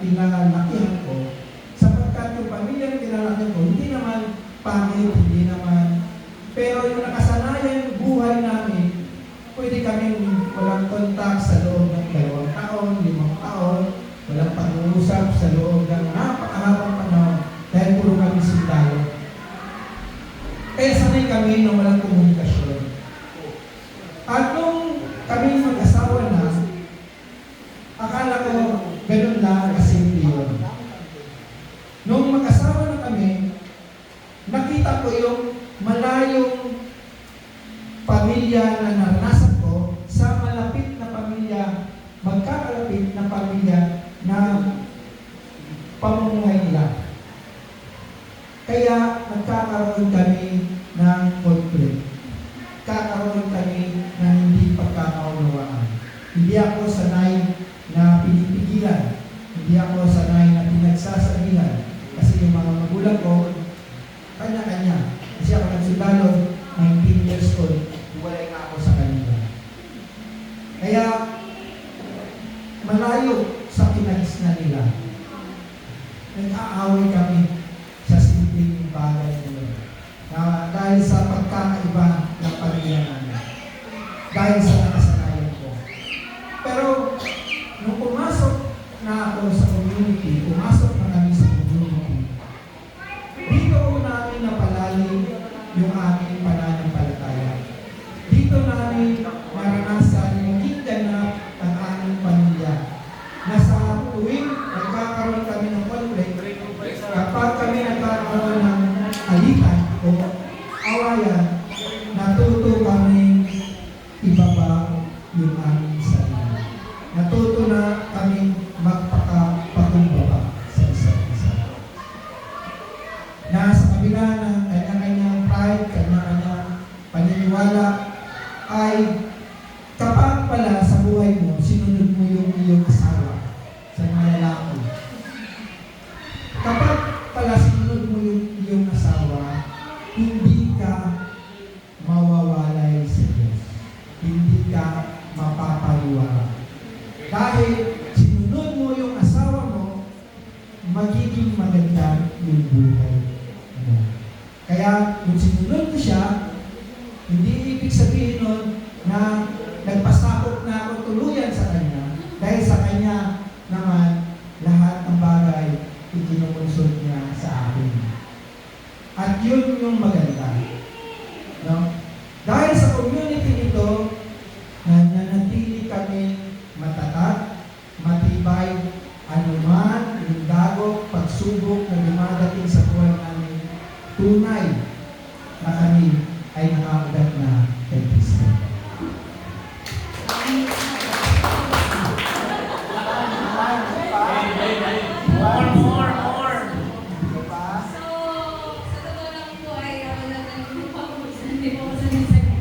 kinalakihan ko, sapagkat yung pamilya na kinalakihan ko, hindi naman pangit, hindi naman, pero yung nakasanayan buhay namin, pwede kaming walang kontak sa loob ng 2 taon, 5 taon, walang pag-uusap sa loob ng napakahabang panahon dahil puro kami sundalo. Kaya sanay kami na walang komunikasyon. At nung kami mag-asawa na, akala ko ganun lang kasimple yun. Nung mag-asawa na kami, nakita ko yung malayong pamilya na naranasan ko sa malapit na pamilya, magkakalapit na pamilya na pamumuhay nila. Kaya nagkakaroon kami ng conflict. Kakaroon kami ng hindi pagkakaunawaan. Hindi ako sanay na pinipigilan. Hindi ako sanay na pinagsasabihan. Kasi yung mga magulang ko, kanya-kanya. Kasi ako nagsundalo, 19 years old, wala na ako sa kanila. Kaya, malayo sa kinagisna nila. Nag-aaway kami sa simpleng bagay nila. Dahil sa pagkakaiba ng pamilya namin. Dahil sa nakasanayan ko. Pero, nung pumasok na ako sa community, pumasok na kami sa community, dito ko namin napalalim yung aming pananampalataya. Dito namin maranasan maging ganap ang aming pamilya. Na sa tuwing nagkakaroon kami ng conflict, kapag kami nagkakaroon ng alitan o awayan, natuto kami ibaba yung aming sarili. Natuto na kami magpakapakumbaba sa isa't isa. Na sa kabila ng kanya-kanyang pride, kanya-kanyang paniniwala, ay kapag pala sa buhay mo, sinunod mo yung iyong asawa sa mga lalaki. Kapag pala sinunod mo yung iyong asawa, hindi ka mawawalay sa Diyos. Hindi ka mapapaliwala. Dahil sinunod mo yung asawa mo, magiging maganda yung buhay mo. Kaya, kung sinunod mo siya, hindi ibig sabihin nun na nagpasakop na ako tuluyan sa kanya dahil sa kanya naman lahat ng bagay ikinukunsod niya sa akin. At yun yung maganda. No? Dahil sa community ito, nananatili kami matatag, matibay, anuman, yung dagok, pagsubok na dumadating sa buhay namin, tunay na kami ay nakaugat na kay Kristo. More. So, sa totoo lang po ay wala na yung pag-uusap. Hindi po ako sanay-sanay.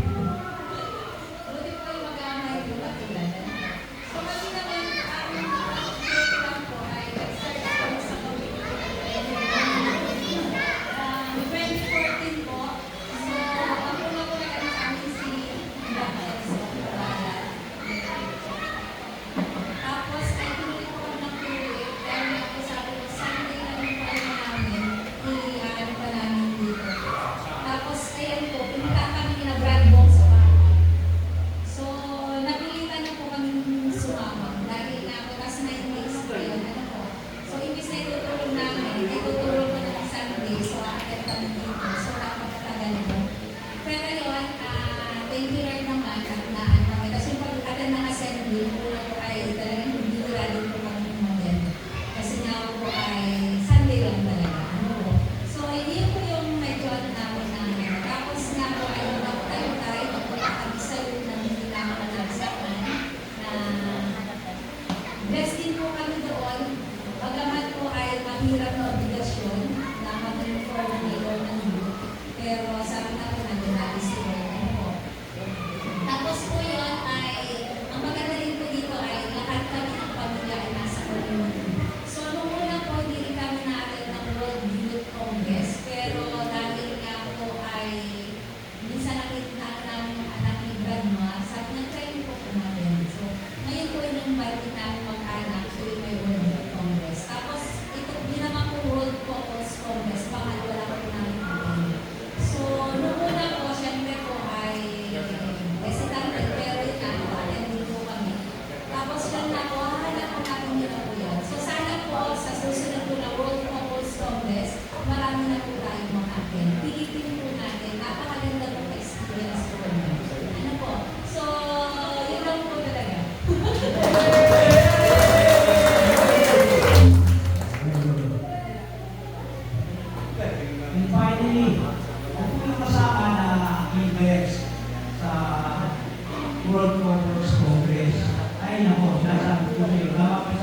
Buti po yung mag-aamay yung katulad.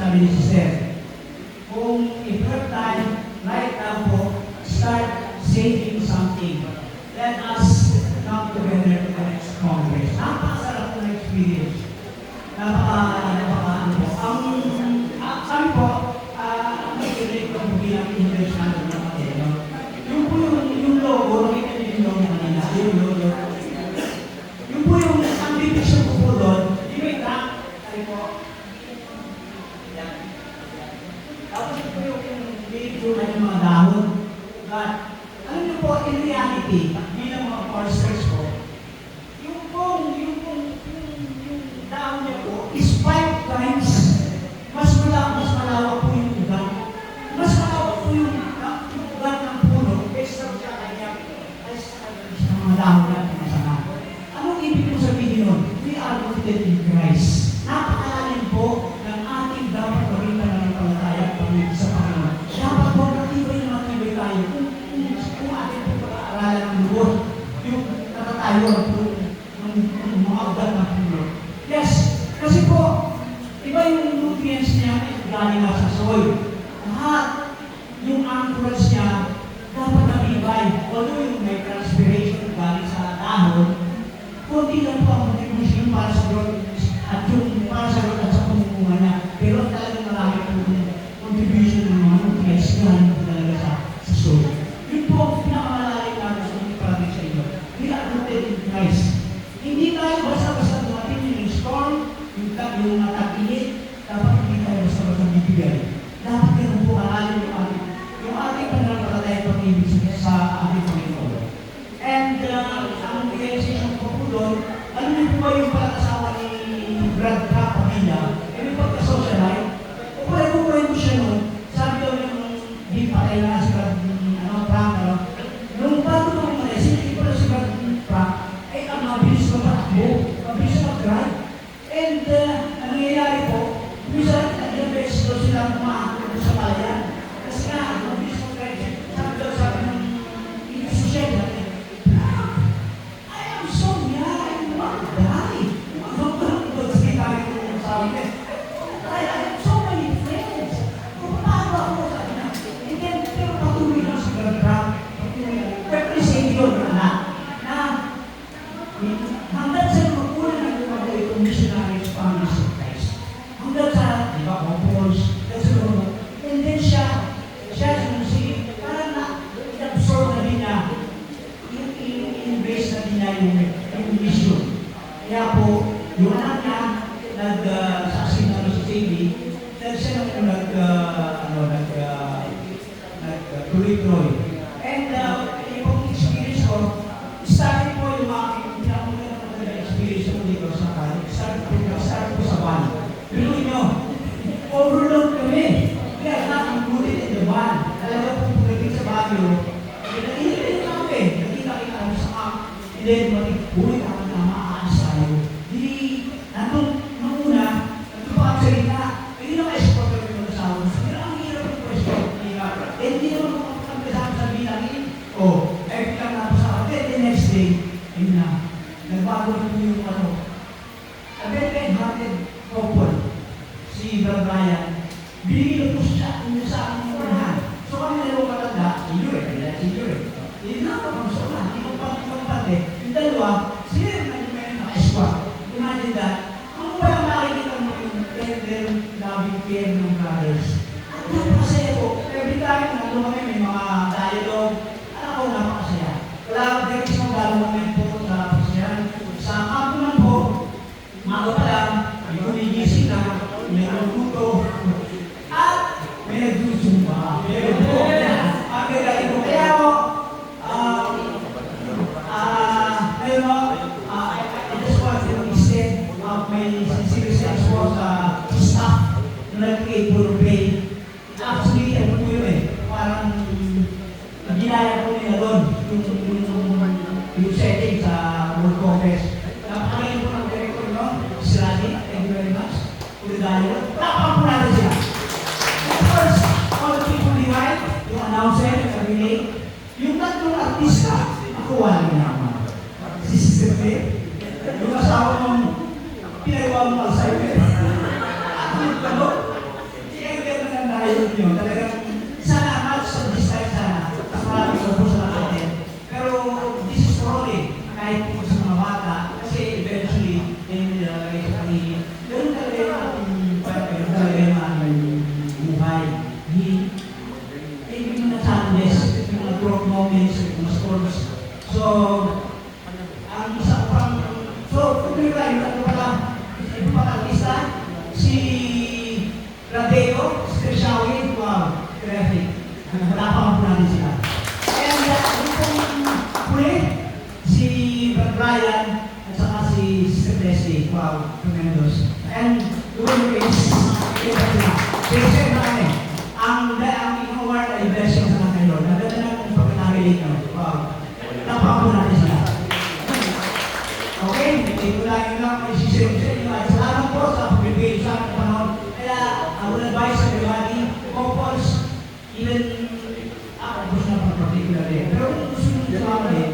sabi ni Sister, kung if your time, right now po, start saving something. Let us come together to the next Congress. Napakasarap na experience. Napaka, sabi po, nakikinig ko bilang English natin ng Mateo. Yung po yung logo, nakita niyo yung logo kanina, yung logo. Yung po yung, ang bibigyan ko po doon, yung may track, sabi po, yan. Tapos ito po yung bibigyan ng mga dahon. But, alam niyo po, in reality, bilang mga pastors po, yung dahon niya po is 5 times mas malawak po yung ugat. Mas malawak po yung ugat ng puno kaysa sa kanya sa mga dahon natin masama. Anong ibig ko sabihin nun? We are rooted in Christ. Napakalalim po ng ating dapat gawin na nananampalataya at pamilya sa Panginoon. Dapat po matibay na matibay tayo kung ating po pag-aaralan ng lubos, yung natatayon ng mga ugat ng puno. Yes, kasi po, iba yung nutrients niya galing na sa soil. Lahat, yung anchorage niya, dapat nabibay. Although yung may transpiration galing sa dahon, kunti lang po ang contribution para sa growth at yung para sa growth at sa pumupunga niya. Pero talagang marami po yung contribution ng mga nutrients galing po talaga sa soil. Yun po ang pinakamalalik natin sa mga parating sa inyo. We are rooted in Christ. Hindi tayo basta-basta dumating yung storm, yung tag-init, dapat hindi tayo basta-basta bibigay. Dapat ganun po kalalim yung ating pananampalataya pag-ibig sa ating Panginoon. And ang realization ko po doon, alam niyo po ba yung pag-asawa ni Brad Pratt, pamilya, may pagka-socialite? O pala po ko siya noon, sabi daw yung di patay na si Brad Pratt, nung bago ko umalis, hindi pala si Brad Pratt, ay ang mabilis na patakbo, mabilis na mag-drive. And ang nangyayari po, minsan, ilang beses daw silang umaakot sa palayan. Kasi nga, mabilis mag-drive. Sabi ng social natin, I am so young, I want to die. Sige tayo kung sabi niya, I have so many friends. Kung paano ako, sabi niya. And then, pero patuloy lang si Brad Pratt. Represent yun, na hanggang sa magkulang ng lumagaw itong missionaries families of Christ. Hanggang sa, di ba, Paul's, and then siya sige, parang na-absorb na din niya, in-embrace na din niya yung mission. Kaya po, yung anak niya, nag-succeed na si JB, siya nag-tuloy-tuloy. And yung experience ko, starting po yung mga experience ko dito sa college, start po sa van. Pinuhin nyo, overload kami. Kaya na-included in the van. Talaga po pagdating sa Baguio, nag-iinit kami. Nakita kami sa camp. And then, matig-ulit ako na maaalis tayo. Nandun una, nandun pa ang salita. Hindi naman escort kami ng asawa. Pero ang hirap yung escort. Hindi naman kami kasama sa bilangin. Ay biglang na sa akin. The next day, yun na. Nagbago na po yung a very hearted couple. Si Brad Brian, binigyan po siya sa aking unahan. So kami dalawang matanda, si Yuri. Hindi na ako kung saan. Ibang pati. Yung dalawa, sila rin na yung escort. Imagine that. Kung walang makikita mo yung tender, loving care ng brothers. At napakasaya po. Every time na kami may mga dialogue, ako napakasaya. Wala there is no gano'n po sa pasyahan. Sa kampo man po, mga pa lang, may kumigising na, may nagluto, at may nagsusumba. Meron po. Ang gagawin ko. Kaya po, I just want to extend my sincere thanks po sa staff na nag-create po ng play. Actually, ano po yun parang ginaya po nila doon yung setting sa World Congress. Napakalain po ng director, no? Sirani, thank you very much. Ulidayo. Napakalain po natin sila. Of course, all the people behind, yung announcer, sabi nila, yung tatlong artista, ako wala naman. Si Sister Faye, yung asawa mong pinagawa mong Alzheimer. At yung tanong, alam nyo, talagang sana much of this time sana, mas maraming support sa natin. Pero this is for all kahit po sa mga bata, kasi eventually, yan yung nilalagay sa kanilin. Ganun talaga yung ating parang talaga yung ating buhay. Yung mga challenges, yung mga growth moments, yung mga storms. So, ang isa pang, kung tayo, ano pala, yung pangalista, si Radeo, si Tershawin, wow, terrific. Napaka po natin sila. And yung pong huli, si Brad Ryan, at saka si Sister Leslie, wow, tremendous. And the winner is, kasi naman ang award ay blessing sa mga Lord. Naganda na kung pagkakarinig nyo. Wow. Napaka po natin sila. Okay, ito lang ay sisirap sa inyo. At salamat po sa pagpipili sa aking panahon. Kaya, I will advise everybody, couples, even ako gusto na particularly. Pero kung gusto nyo sa mga ulit,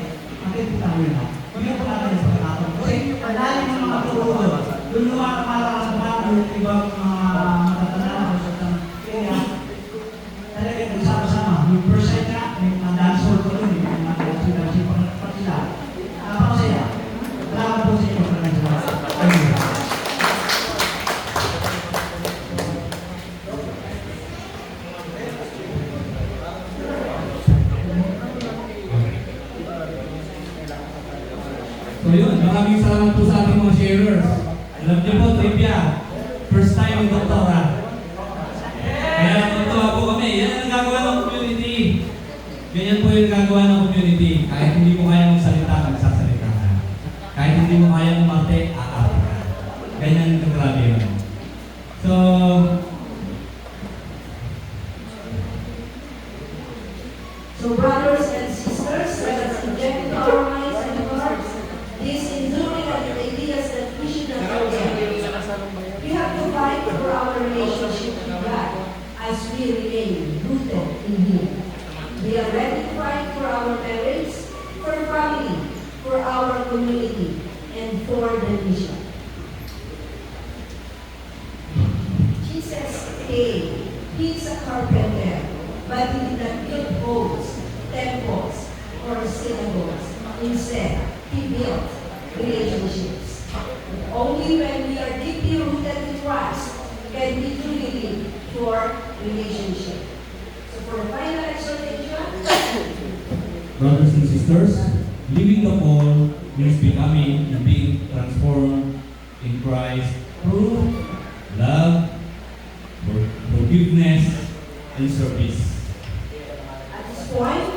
akin po tayo na. Bigyan po natin yung pagkakataon. Kasi, malalim ng mga turudo. Doon naman ang malakas yung ibang mga matatanan. Kaya, talagang nagsama-sama. Yung percent na, yung mga dancehall ko rin, yung mga dancehall pag sila. Napakasaya. Salamat po sa inyo. Thank you. So yun, maraming salamat po sa ating mga sharers. Alam niyo po, trivia, first time yung doktora. Kaya natutuwa po kami. Yan ang gagawa ng community. Ganyan po yung gagawa ng community. Kahit hindi mo kaya magsalita, magsasalita ka. Kahit hindi mo kaya umarte, aarte ka. Ganyan ang grabe yun. So, brothers and sisters, let us inject into our minds and hearts these enduring ideas that we should not forget. We have to fight for our relationship with God as we remain rooted in Him. We are ready to fight for our marriage, for family, for our community, and for the mission. Jesus came. He is a carpenter, but he did not build homes, temples, or synagogues. Instead, he built relationships. Only when we are deeply rooted in Christ can we truly live for relationship. So for the final exhortation, brothers and sisters, living the call means becoming and being transformed in Christ through love, forgiveness, and service. at this point,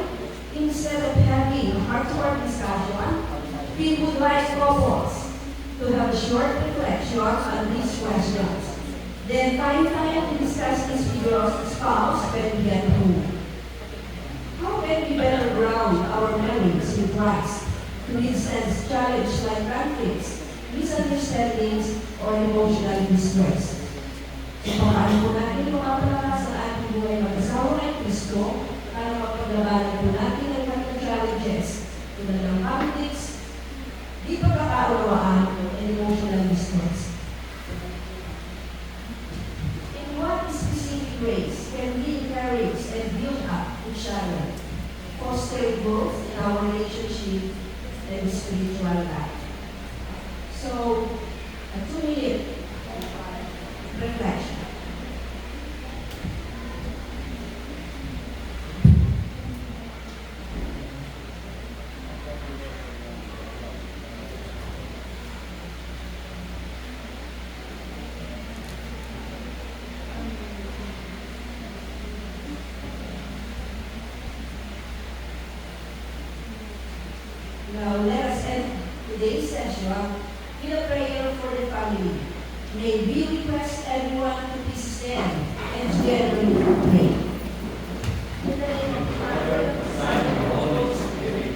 instead of having a heart-to-heart discussion, we would like couples to have a short reflection on these questions. Then find time to discuss this with your spouse when we get home. How can we better ground our marriage in Christ to withstand challenges like conflicts, misunderstandings, or emotional distress? So, paano po natin mapapalakas ang ating buhay mag-asawa kay Kristo para mapaglabanan po natin ang mga challenges tulad ng conflicts, di pagkakaunawaan, and emotional distress? In what specific ways can we encourage and build up each other, foster growth in our relationship and spiritual life? So, a 2-minute reflection. Now let us end today's session with a prayer for the family. May we request everyone to please stand and together we will pray. In the name of the Father, Son, and Holy Spirit.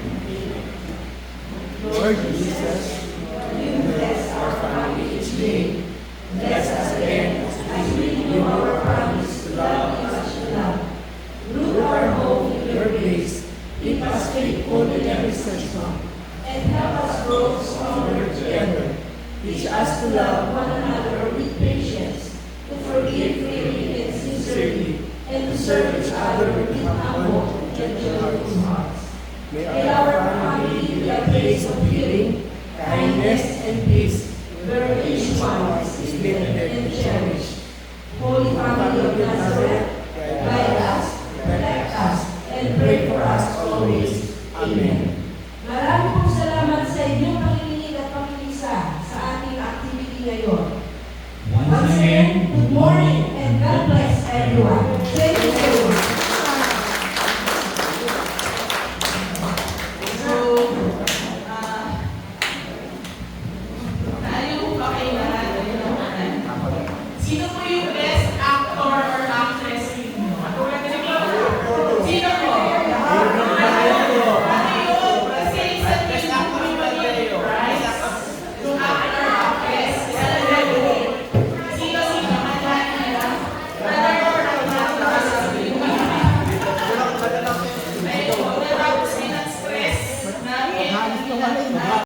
Lord Jesus,